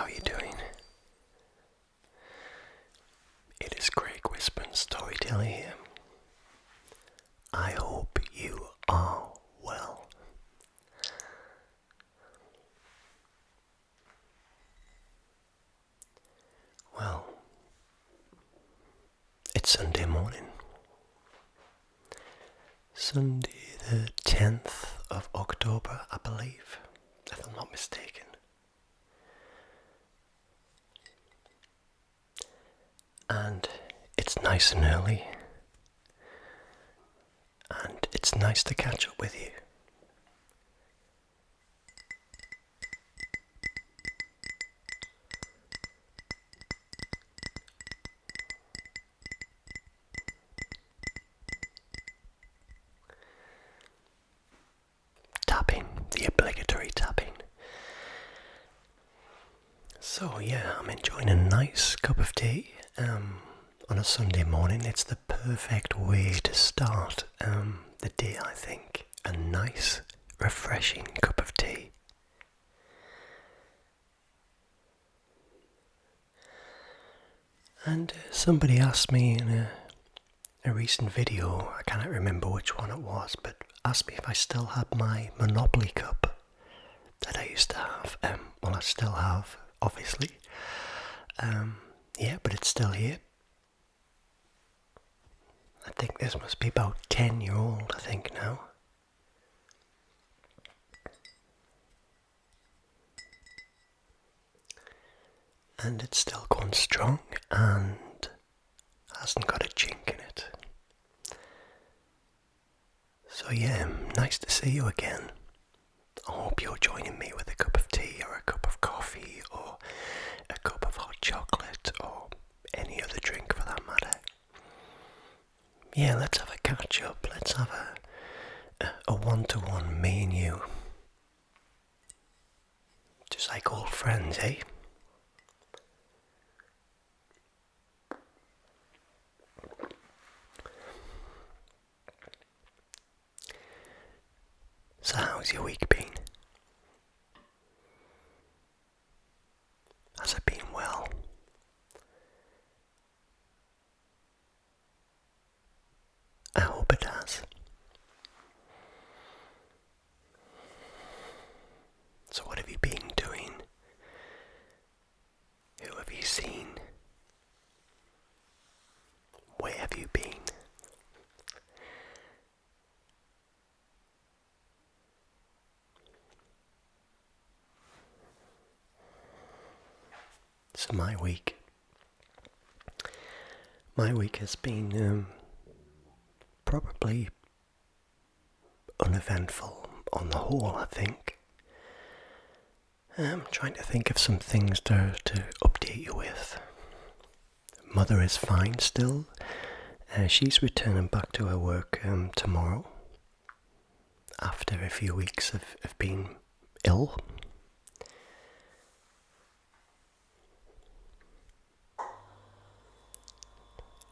How are you doing? It is Craig Whispering Storyteller here. I hope you are well. Well, it's Sunday morning. Sunday the 10th of October, I believe, if I'm not mistaken. And it's nice and early. And it's nice to catch up with you. Tapping, the obligatory tapping. So yeah, I'm enjoying a nice cup of tea on a Sunday morning. It's the perfect way to start the day, I think. A nice, refreshing cup of tea. And somebody asked me in a recent video, I can't remember which one it was, but asked me if I still had my Monopoly cup that I used to have. Well, I still have, obviously. Yeah, but it's still here. I think this must be about 10-year-old, I think, now. And it's still going strong and hasn't got a chink in it. So yeah, nice to see you again. I hope you're joining me with a cup of tea or a cup of coffee or a cup of hot chocolate or any other drink for that matter. Yeah, let's have a catch up. Let's have a one-to-one, me and you. Just like old friends, eh? So how's your week been? Has it been well? I hope it has. So what have you been doing? Who have you seen? Where have you been? So my week has been probably uneventful on the whole, I think. I'm trying to think of some things to update you with. Mother is fine still. She's returning back to her work tomorrow after a few weeks of being ill.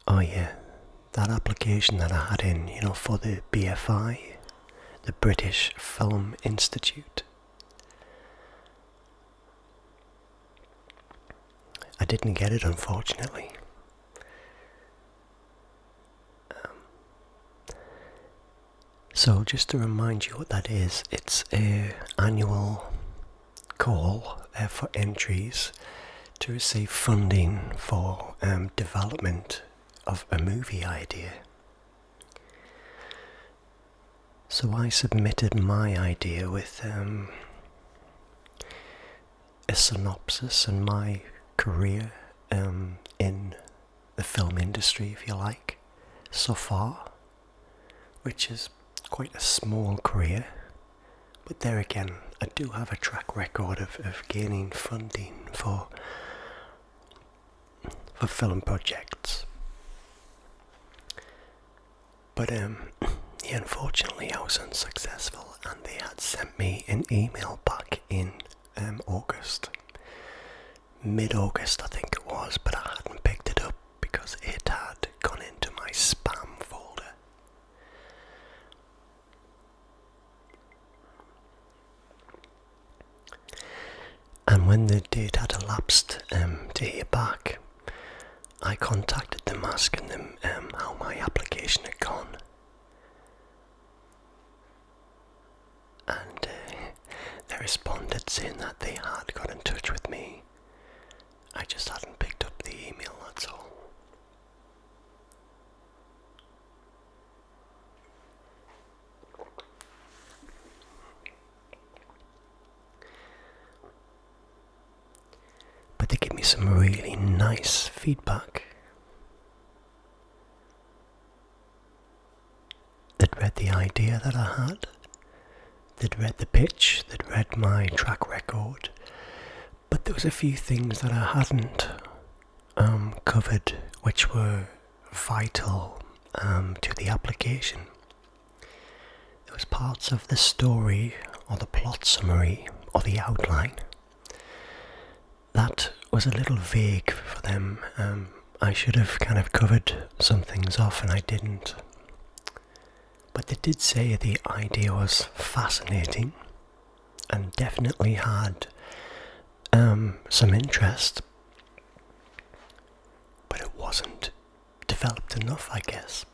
Oh yeah, that application that I had in, for the BFI, the British Film Institute. I didn't get it, unfortunately. So just to remind you what that is, it's an annual call for entries to receive funding for development of a movie idea. So I submitted my idea with a synopsis and my career in the film industry, if you like, so far, which is quite a small career, but there again, I do have a track record of gaining funding for film projects. But unfortunately I was unsuccessful, and they had sent me an email back in August. Mid-August I think it was, but I hadn't picked it up because it had gone into my spam folder. And when the date had elapsed to hear back, I contacted them asking them how my application had gone. And they responded saying that they had got in touch with me. I just hadn't picked up the email, that's all. But they gave me some really nice feedback. They'd read the idea that I had. They'd read the pitch. They'd read my track record. But there was a few things that I hadn't covered which were vital to the application. There was parts of the story or the plot summary or the outline that was a little vague for them. I should have kind of covered some things off and I didn't. But they did say the idea was fascinating and definitely had some interest, but it wasn't developed enough, I guess.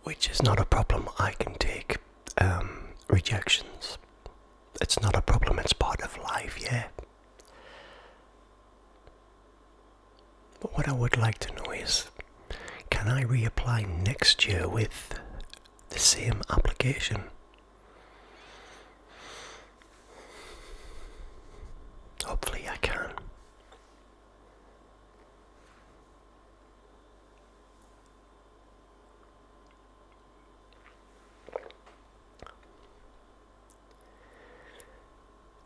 Which is not a problem. I can take rejections. It's not a problem, it's part of life, yeah. But what I would like to know is, can I reapply next year with the same application? Hopefully I can.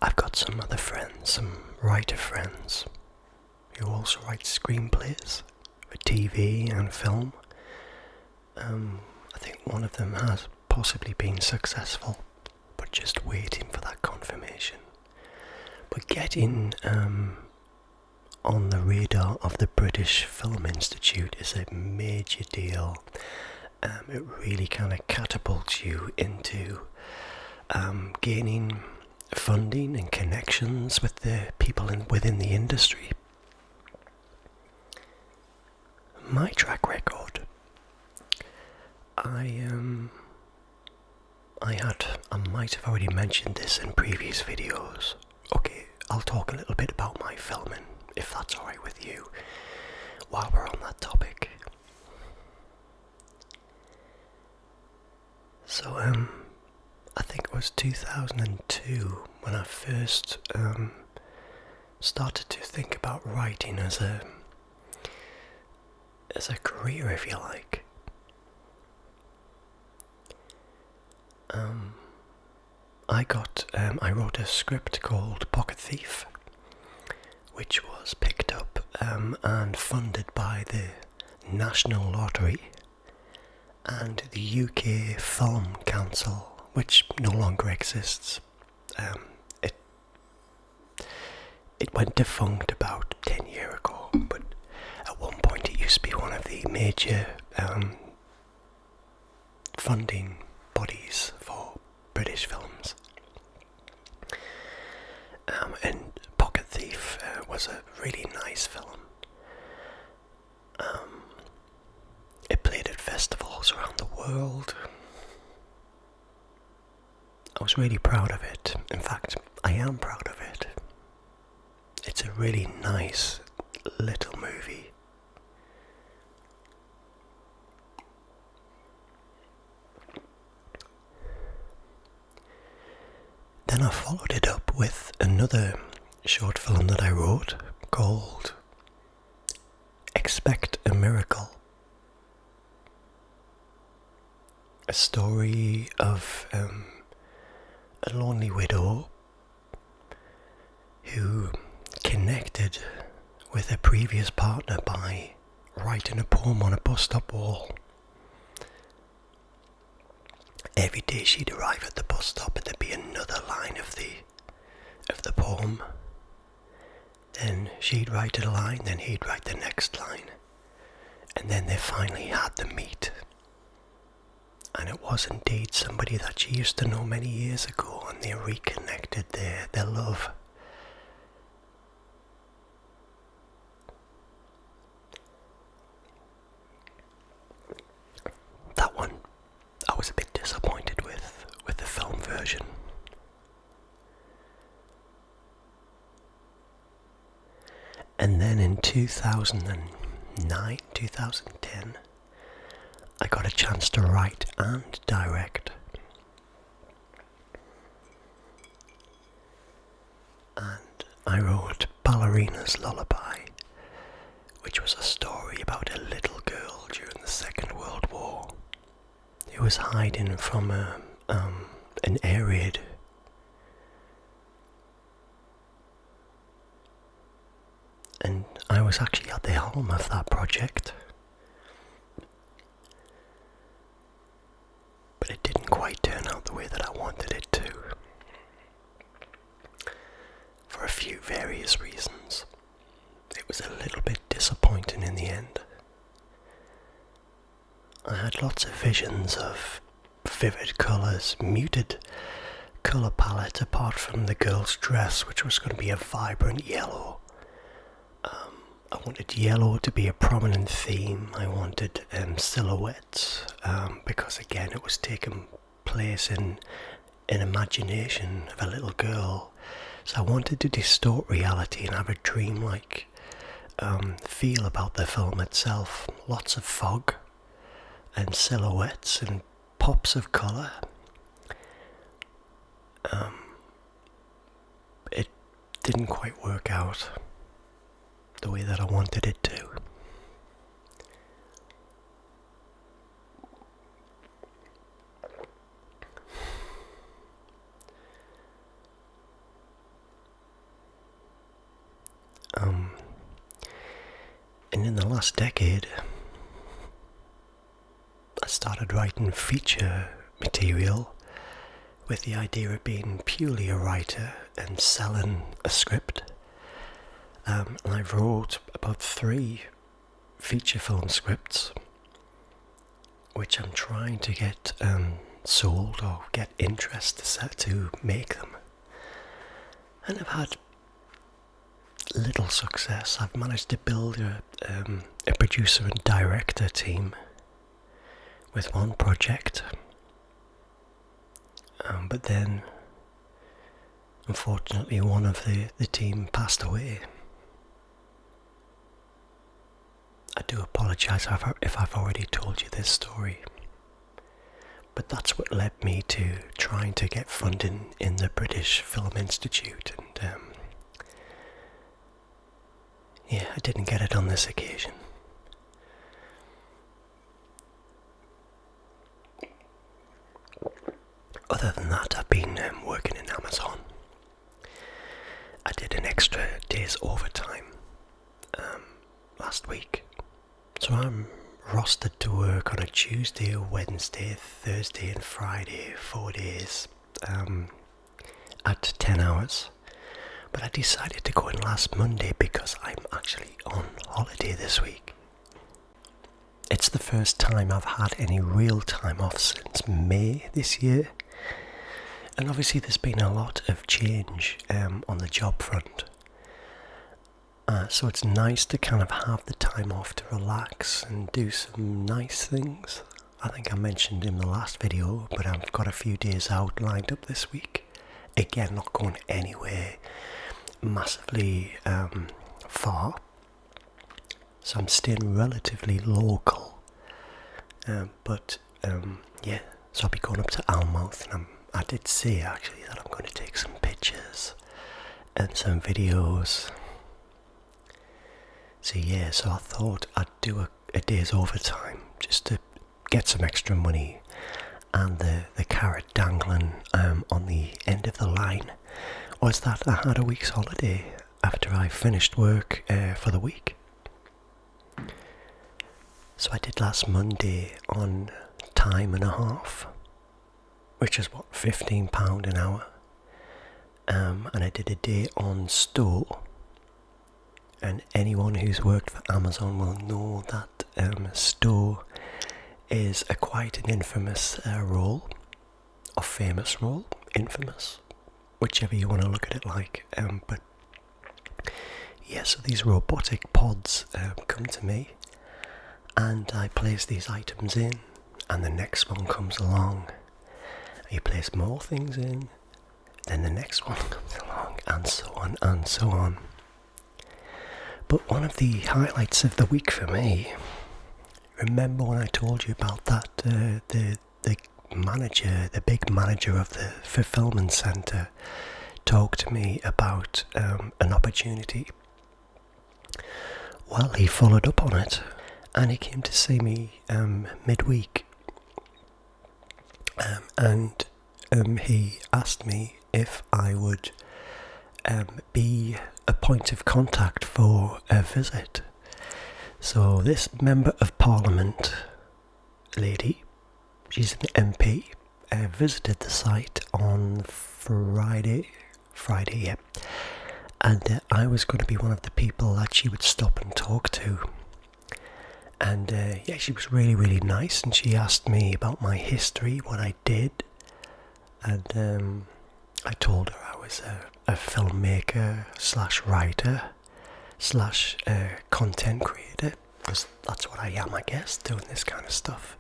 I've got some other friends, some writer friends, who also write screenplays for TV and film. I think one of them has possibly been successful, but just waiting for that confirmation. But getting on the radar of the British Film Institute is a major deal. It really kind of catapults you into gaining funding and connections with the people within the industry. My track record, I might have already mentioned this in previous videos. Okay, I'll talk a little bit about my filming, if that's alright with you, while we're on that topic. So, I think it was 2002 when I first started to think about writing as a career, if you like. I wrote a script called Pocket Thief, which was picked up and funded by the National Lottery and the UK Film Council, which no longer exists. It went defunct about 10 years ago, but at one point it used to be one of the major funding bodies for British films. And Pocket Thief was a really nice film. It played at festivals around the world. I was really proud of it. In fact, I am proud of it. It's a really nice little movie. Then I followed it up with another short film that I wrote called Expect a Miracle. A story of a lonely widow who connected with her previous partner by writing a poem on a bus stop wall. Every day she'd arrive at the bus stop and there'd be another line of the poem. Then she'd write a line, then he'd write the next line. And then they finally had the meet. And it was indeed somebody that she used to know many years ago, and they reconnected their love. That one I was a bit disappointed with the film version. And then in 2009, 2010, I got a chance to write and direct. And I wrote Ballerinas Lullaby, which was a story about a little girl during the Second World War who was hiding from an air raid. And I was actually at the helm of that project. But it didn't quite turn out the way that I wanted it to. For a few various reasons. It was a little bit disappointing in the end. I had lots of visions of vivid colours, muted colour palette apart from the girl's dress, which was going to be a vibrant yellow. I wanted yellow to be a prominent theme. I wanted silhouettes, because again it was taking place in an imagination of a little girl. So I wanted to distort reality and have a dreamlike feel about the film itself. Lots of fog and silhouettes and pops of colour. It didn't quite work out the way that I wanted it to. And in the last decade, I started writing feature material with the idea of being purely a writer and selling a script. And I've wrote about 3 feature film scripts, which I'm trying to get sold or get interest to make them. And I've had little success. I've managed to build a producer and director team with one project, but then unfortunately one of the team passed away. I do apologise if I've already told you this story, but that's what led me to trying to get funding in the British Film Institute, and yeah, I didn't get it on this occasion. Other than that, I've been working in Amazon. I did an extra day's overtime last week. So I'm rostered to work on a Tuesday, Wednesday, Thursday and Friday, 4 days at 10 hours. But I decided to go in last Monday because I'm actually on holiday this week. It's the first time I've had any real time off since May this year. And obviously there's been a lot of change on the job front. So it's nice to kind of have the time off to relax and do some nice things. I think I mentioned in the last video, but I've got a few days out lined up this week. Again, not going anywhere massively far. So I'm staying relatively local. But yeah, so I'll be going up to Almouth, and I did say actually that I'm going to take some pictures and some videos. So yeah, so I thought I'd do a day's overtime just to get some extra money, and the carrot dangling on the end of the line was that I had a week's holiday after I finished work for the week. So I did last Monday on time and a half, which is what, £15 an hour, and I did a day on Stow. And anyone who's worked for Amazon will know that Stow is quite an infamous role, or famous role, infamous. whichever you want to look at it like. But yeah, so these robotic pods come to me, and I place these items in, and the next one comes along. You place more things in, then the next one comes along, and so on and so on. But one of the highlights of the week for me, remember when I told you about that, the manager, the big manager of the fulfillment centre, talked to me about an opportunity. Well, he followed up on it, and he came to see me midweek, and he asked me if I would be a point of contact for a visit. So this Member of Parliament lady, she's an MP, visited the site on Friday, yeah. And I was going to be one of the people that she would stop and talk to. And yeah, she was really, really nice, and she asked me about my history, what I did. And I told her I was a filmmaker / writer / content creator, because that's what I am, I guess, doing this kind of stuff.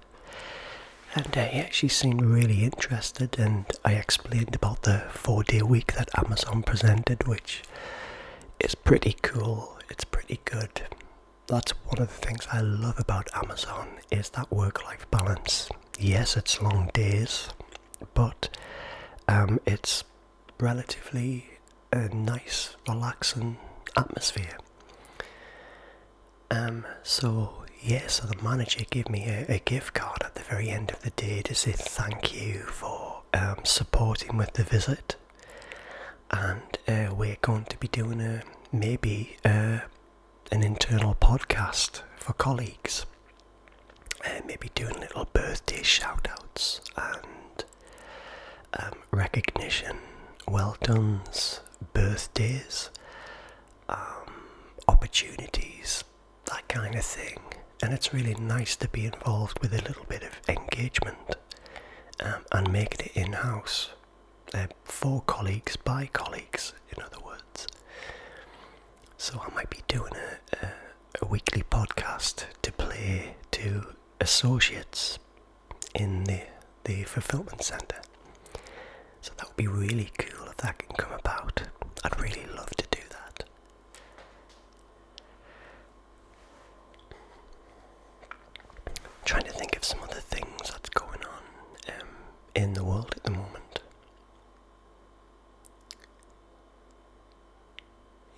And yeah, she seemed really interested, and I explained about the 4-day week that Amazon presented, which is pretty cool. It's pretty good. That's one of the things I love about Amazon, is that work-life balance. Yes, it's long days, but it's relatively a nice, relaxing atmosphere. So the manager gave me a gift card at the very end of the day to say thank you for supporting with the visit, and we're going to be doing maybe an internal podcast for colleagues, maybe doing little birthday shout outs and recognition, well dones, birthdays, opportunities, that kind of thing. And it's really nice to be involved with a little bit of engagement and making it in-house, for colleagues, by colleagues, in other words. So I might be doing a weekly podcast to play to associates in the fulfillment centre. So that would be really cool if that can come about. I'd really love to do that. Trying to think of some other things that's going on in the world at the moment.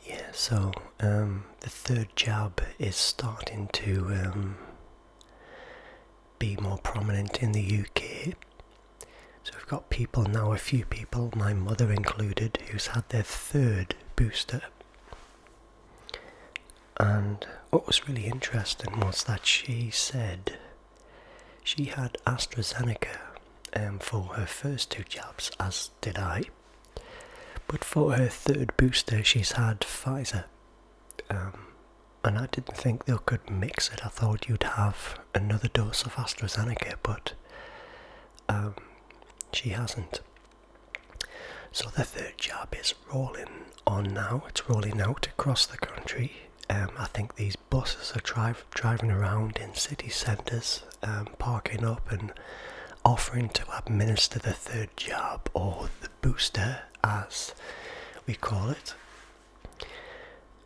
Yeah, so the third jab is starting to be more prominent in the UK. So we've got people now, a few people, my mother included, who's had their third booster. And what was really interesting was that she said she had AstraZeneca for her first 2 jabs, as did I. But for her third booster, she's had Pfizer. And I didn't think they could mix it. I thought you'd have another dose of AstraZeneca, but she hasn't. So the third jab is rolling on now. It's rolling out across the country. I think these buses are driving around in city centres, parking up and offering to administer the third jab, or the booster as we call it.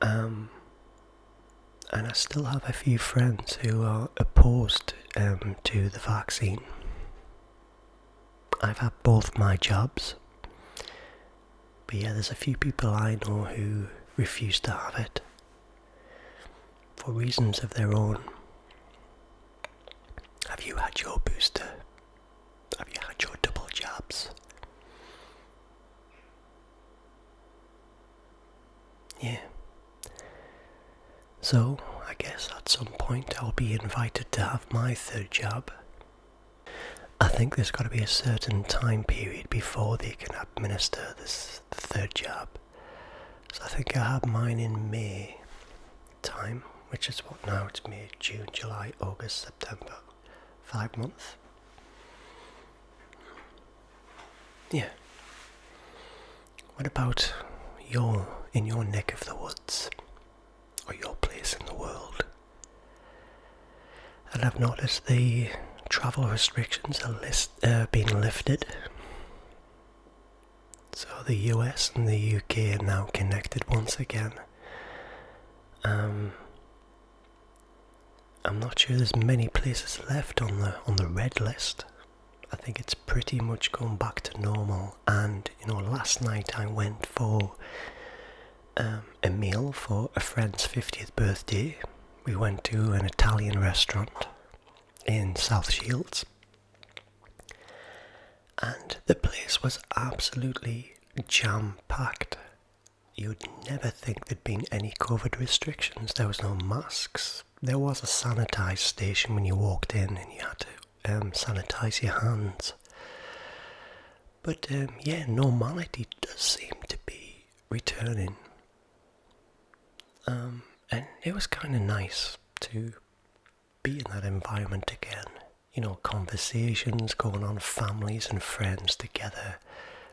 And I still have a few friends who are opposed to the vaccine. I've had both my jabs, but yeah, there's a few people I know who refuse to have it for reasons of their own. Have you had your booster? Have you had your double jabs? Yeah. So, I guess at some point I'll be invited to have my third jab. I think there's got to be a certain time period before they can administer this third jab. So I think I have mine in May time, which is what now? It's May, June, July, August, September. 5 months. Yeah. What about in your neck of the woods, or your place in the world? And I've noticed the travel restrictions are being lifted. So the US and the UK are now connected once again. I'm not sure there's many places left on the red list. I think it's pretty much gone back to normal. And last night I went for a meal for a friend's 50th birthday. We went to an Italian restaurant in South Shields, and the place was absolutely jam-packed. You'd never think there'd been any COVID restrictions. There was no masks. There was a sanitised station when you walked in, and you had to sanitise your hands. But normality does seem to be returning. And it was kind of nice to be in that environment again. Conversations going on, families and friends together,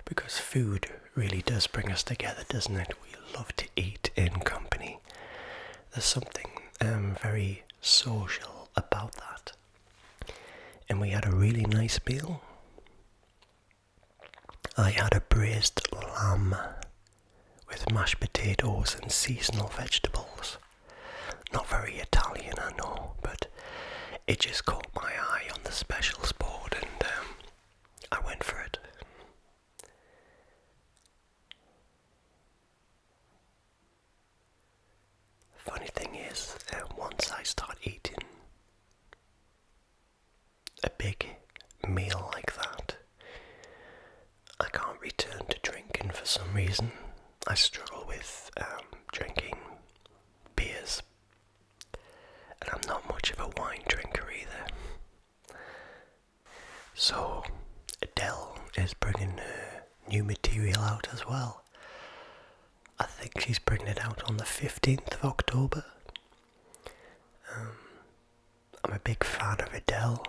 because food really does bring us together, doesn't it? We love to eat in company. There's something very social about that. And we had a really nice meal. I had a braised lamb with mashed potatoes and seasonal vegetables. Not very Italian, I know, but it just caught my eye on the specials board, and I went for it. Funny thing is, once I start eating a big meal like that, I can't return to drinking for some reason. I struggle with drinking beers, and I'm not much of a wine drinker either. So Adele is bringing her new material out as well. I think she's bringing it out on the 15th of October. I'm a big fan of Adele,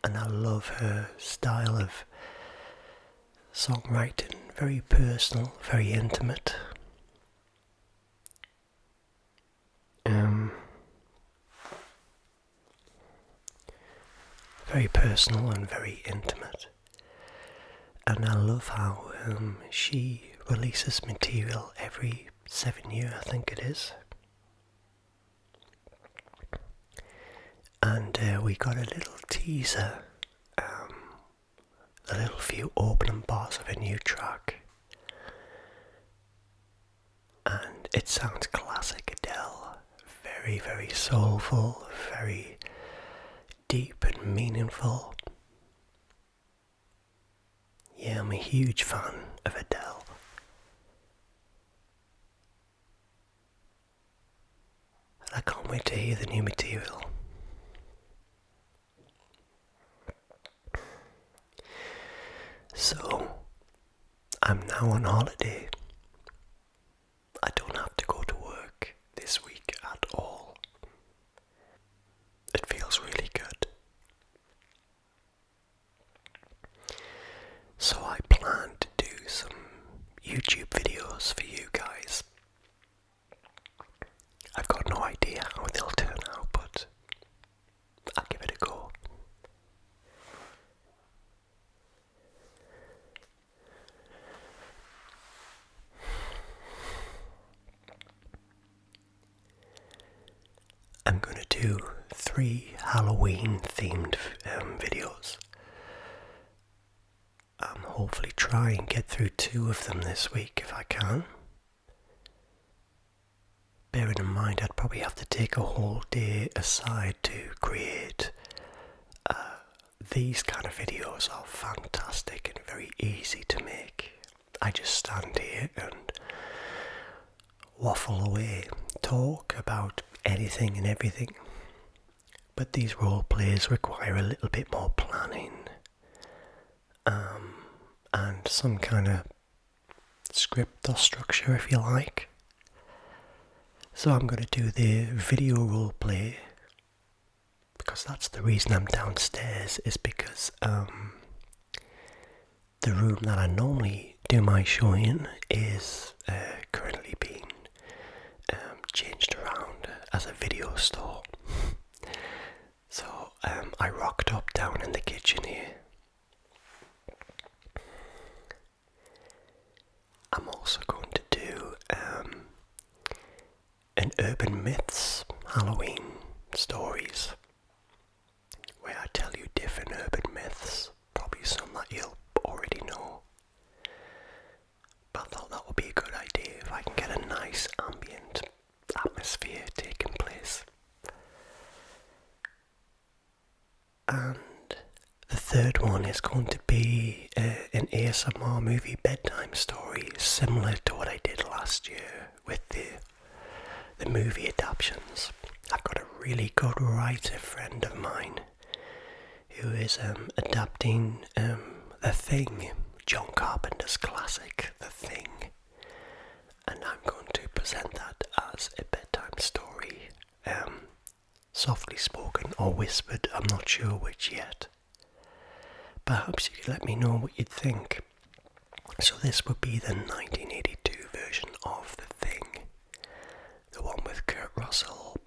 and I love her style of songwriting. Very personal, very intimate. Very personal and very intimate. And I love how she releases material every 7 years, I think it is. And we got a little teaser, a little few opening parts of a new track. And it sounds classic Adele. Very, very soulful, very deep and meaningful. Yeah, I'm a huge fan of Adele. And I can't wait to hear the new material. So, I'm now on holiday. I don't have to go to work this week at all. It feels really good. So I plan to do some YouTube videos for you guys. I've got no idea how they'll turn out, but I'll give it a go. I'm going to do 3 Halloween themed videos. Hopefully try and get through 2 of them this week if I can. Bearing in mind I'd probably have to take a whole day aside to create. These kind of videos are fantastic and very easy to make. I just stand here and waffle away, talk about anything and everything. But these role plays require a little bit more planning. And some kind of script or structure, if you like. So I'm going to do the video role play, because that's the reason I'm downstairs, is because the room that I normally do my showing is currently being changed around as a video store. So I rocked up down in the kitchen here. I'm also going to do an Urban Myths Halloween stories, where I tell you different urban myths, probably some that you'll already know. But I thought that would be a good idea if I can get a nice ambient atmosphere taking place. And the third one is going to be an ASMR movie bedtime story, similar to what I did last year with the movie adaptations. I've got a really good writer friend of mine who is adapting The Thing, John Carpenter's classic, The Thing. And I'm going to present that as a bedtime story, softly spoken or whispered, I'm not sure which yet. Perhaps you could let me know what you'd think. So this would be the 1982 version of The Thing, the one with Kurt Russell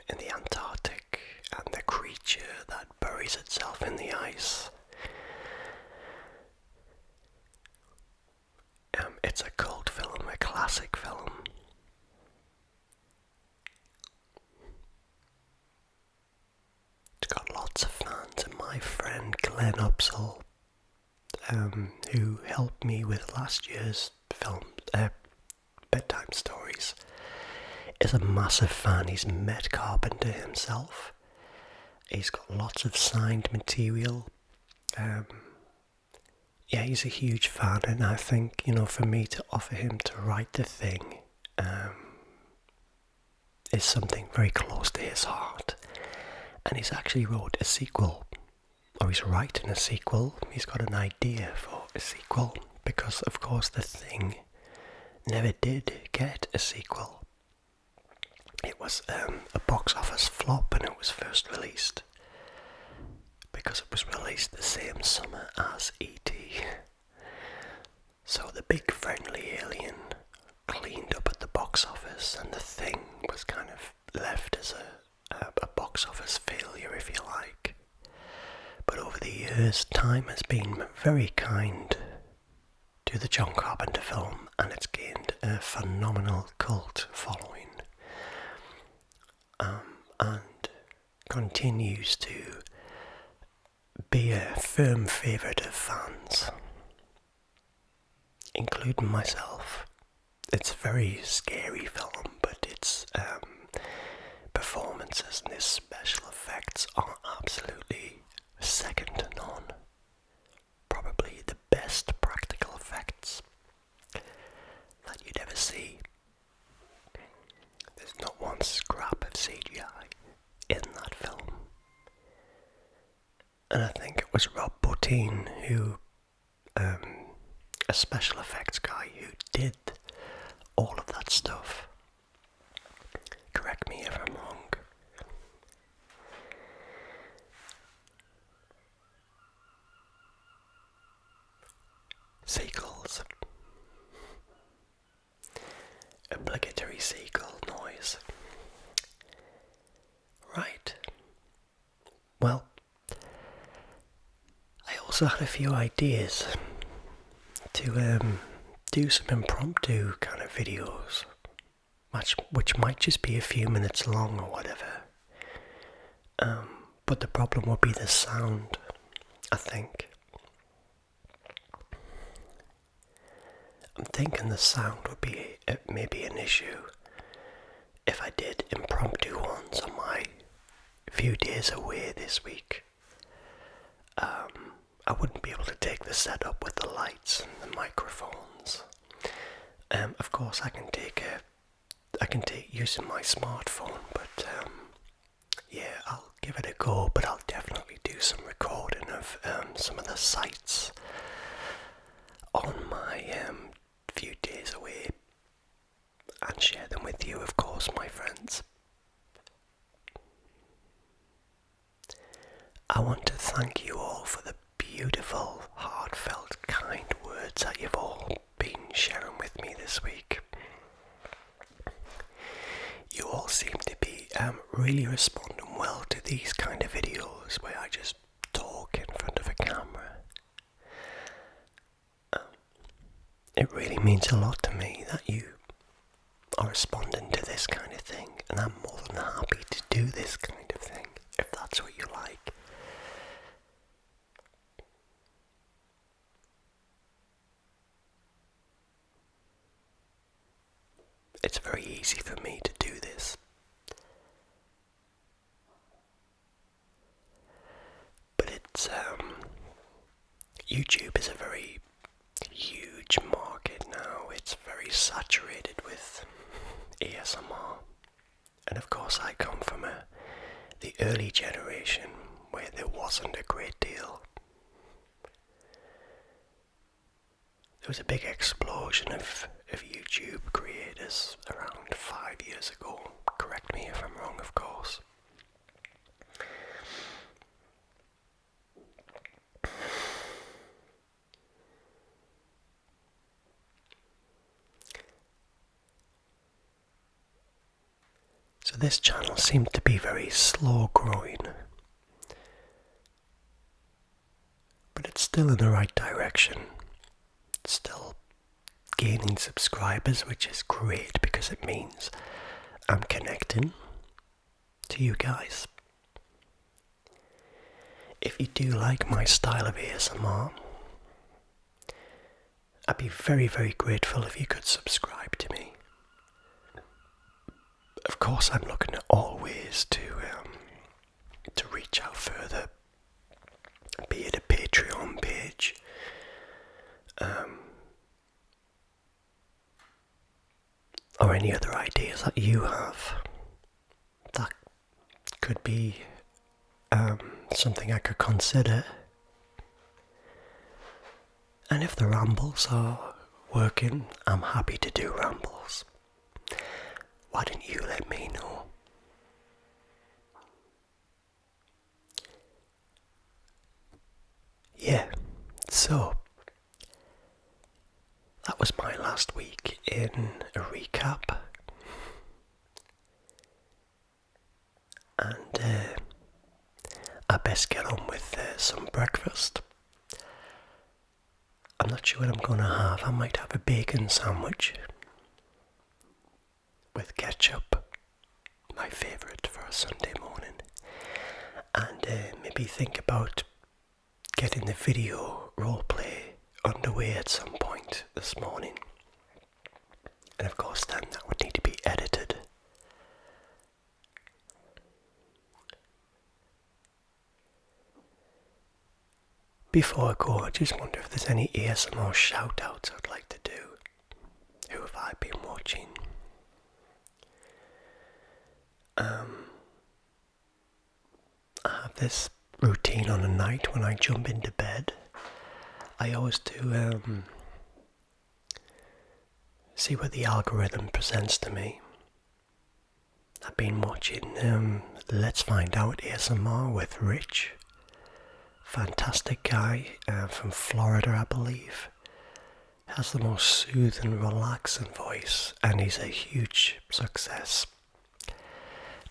in the Antarctic and the creature that buries itself in the ice. It's a cult film, a classic film. It's got lots of fans, and my friend Glenn Upsall, who helped me with last year's film, bedtime stories, is a massive fan. He's met Carpenter himself. He's got lots of signed material. Yeah, he's a huge fan, and I think, for me to offer him to write The Thing is something very close to his heart. And he's actually wrote a sequel, or he's writing a sequel. He's got an idea for a sequel, because of course The Thing never did get a sequel. It was a box office flop when it was first released, because it was released the same summer as E.T. So the big friendly alien cleaned up at the box office, and The Thing was kind of left as a box office failure, if you like. But over the years, time has been very kind to the John Carpenter film, and it's gained a phenomenal cult following, and continues to be a firm favourite of fans, including myself. It's a very scary film, but its performances and its special effects are absolutely second to none. Probably the best practical effects that you'd ever see. There's not one scrap of CGI in that film. And I think it was Rob Bottin, who, a special effects guy, who did all of that stuff. Correct me if I'm wrong. Sequels. Obligatory sequel noise. Right. Well, I also had a few ideas to do some impromptu kind of videos, which might just be a few minutes long or whatever. But the problem would be the sound, I think. I'm thinking the sound would be maybe an issue if I did impromptu ones on my few days away this week. I wouldn't be able to take the setup with the lights and the microphones. Of course, I can take using my smartphone, but yeah, I'll give it a go. But I'll definitely do some recording of some of the sights on my few days away, and share them with you, of course, my friends. I want to thank you all for the beautiful, heartfelt, kind words that you've really responding well to these kind of videos where I just talk in front of a camera. It really means a lot to me that you are responding to this kind of thing, and I'm more than happy to do this kind of thing, if that's what you like. It's very easy for me to do this. But it's, YouTube is a very huge market now. It's very saturated with ASMR. And of course I come from the early generation where there wasn't a great deal. There was a big explosion of YouTube creators around 5 years ago. Correct me if I'm wrong, of course. So this channel seemed to be very slow growing, but it's still in the right direction. It's still gaining subscribers, which is great because it means I'm connecting to you guys. If you do like my style of ASMR, I'd be very, very grateful if you could subscribe to me. Of course, I'm looking at all ways to reach out further, be it a Patreon page, or any other ideas that you have that could be something I could consider. And if the rambles are working, I'm happy to do rambles. Why don't you let me know? Yeah, so that was my last week in a recap. And I best get on with some breakfast. I'm not sure what I'm gonna have. I might have a bacon sandwich with ketchup, my favourite for a Sunday morning, and maybe think about getting the video roleplay underway at some point this morning. And of course then that would need to be edited. Before I go, I just wonder if there's any ASMR shout outs I'd like to do. Who have I been watching? I have this routine on a night when I jump into bed. I always do see what the algorithm presents to me. I've been watching Let's Find Out ASMR with Rich. Fantastic guy from Florida, I believe. Has the most soothing, relaxing voice, and he's a huge success.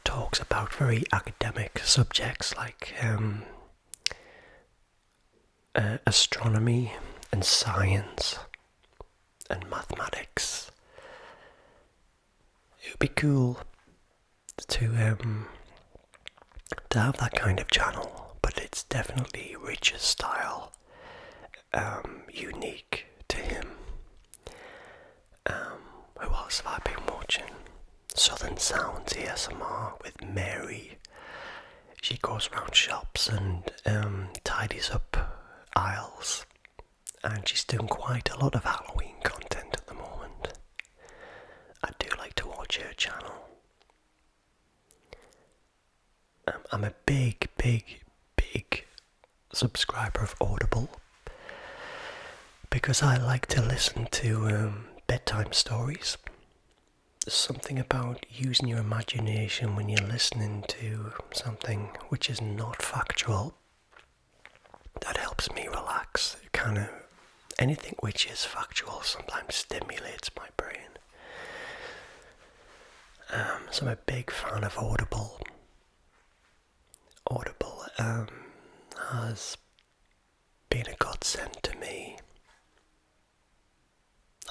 Talks about very academic subjects like astronomy and science and mathematics. It would be cool to have that kind of channel, but it's definitely Rich's style, unique to him. Who else have I been watching? Southern Sounds ASMR with Mary. She goes around shops and tidies up aisles, and she's doing quite a lot of Halloween content at the moment. I do like to watch her channel. I'm a big subscriber of Audible because I like to listen to bedtime stories. There's something about using your imagination when you're listening to something which is not factual that helps me relax. Anything which is factual sometimes stimulates my brain. So I'm a big fan of Audible. has been a godsend to me.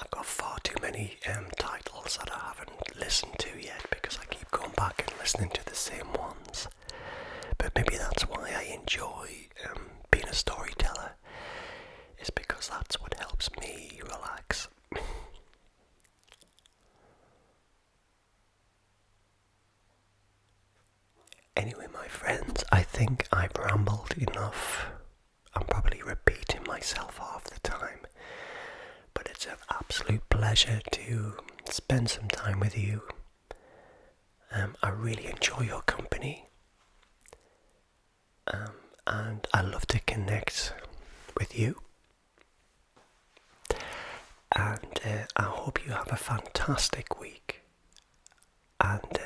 I've got far too many titles that I haven't listened to yet because I keep going back and listening to the same ones. But maybe that's why I enjoy being a storyteller, is because that's what helps me relax. Anyway, my friends, I think I've rambled enough. I'm probably repeating myself half the time, but it's an absolute pleasure to spend some time with you. I really enjoy your company, and I love to connect with you. And I hope you have a fantastic week, and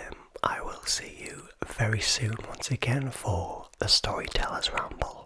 I will see you very soon once again for the Storytellers Ramble.